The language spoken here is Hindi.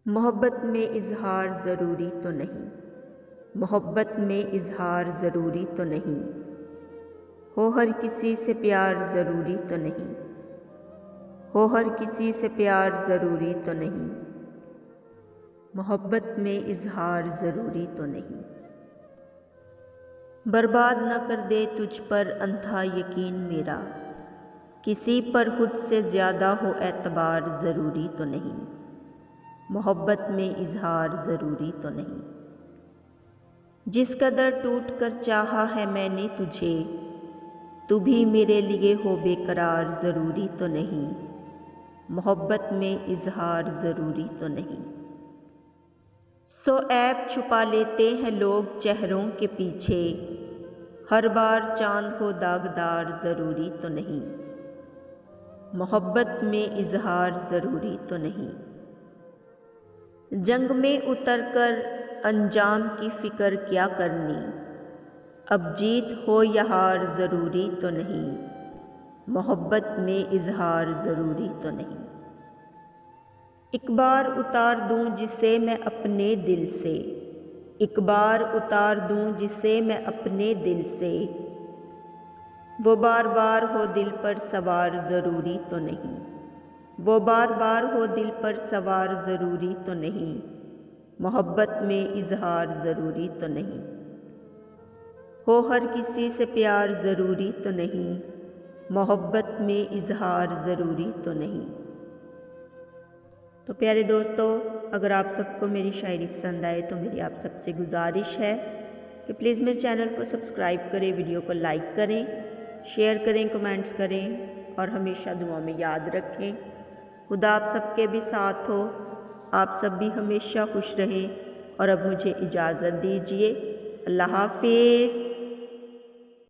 मोहब्बत में इजहार ज़रूरी तो नहीं, मोहब्बत में इजहार ज़रूरी तो नहीं, हो हर किसी से प्यार ज़रूरी तो नहीं, हो हर किसी से प्यार ज़रूरी तो नहीं, मोहब्बत में इजहार ज़रूरी तो नहीं। बर्बाद न कर दे तुझ पर अंधा यकीन मेरा, किसी पर खुद से ज़्यादा हो एतबार ज़रूरी तो नहीं, मोहब्बत में इजहार ज़रूरी तो नहीं। जिस कदर टूट कर चाहा है मैंने तुझे, तू भी मेरे लिए हो बेकरार ज़रूरी तो नहीं, मोहब्बत में इजहार ज़रूरी तो नहीं। सो ऐब छुपा लेते हैं लोग चेहरों के पीछे, हर बार चांद हो दागदार ज़रूरी तो नहीं, मोहब्बत में इजहार ज़रूरी तो नहीं। जंग में उतर कर अंजाम की फ़िक्र क्या करनी, अब जीत हो या हार ज़रूरी तो नहीं, मोहब्बत में इजहार ज़रूरी तो नहीं। एक बार उतार दूं जिसे मैं अपने दिल से, एक बार उतार दूं जिसे मैं अपने दिल से, वो बार बार हो दिल पर सवार ज़रूरी तो नहीं, वो बार बार हो दिल पर सवार ज़रूरी तो नहीं, मोहब्बत में इजहार ज़रूरी तो नहीं। हो हर किसी से प्यार ज़रूरी तो नहीं, मोहब्बत में इजहार ज़रूरी तो नहीं। तो प्यारे दोस्तों, अगर आप सबको मेरी शायरी पसंद आए तो मेरी आप सबसे गुजारिश है कि प्लीज़ मेरे चैनल को सब्सक्राइब करें, वीडियो को लाइक करें, शेयर करें, कमेंट्स करें और हमेशा दुआ में याद रखें। खुदा आप सबके भी साथ हो, आप सब भी हमेशा खुश रहें। और अब मुझे इजाज़त दीजिए। अल्लाह हाफिज़।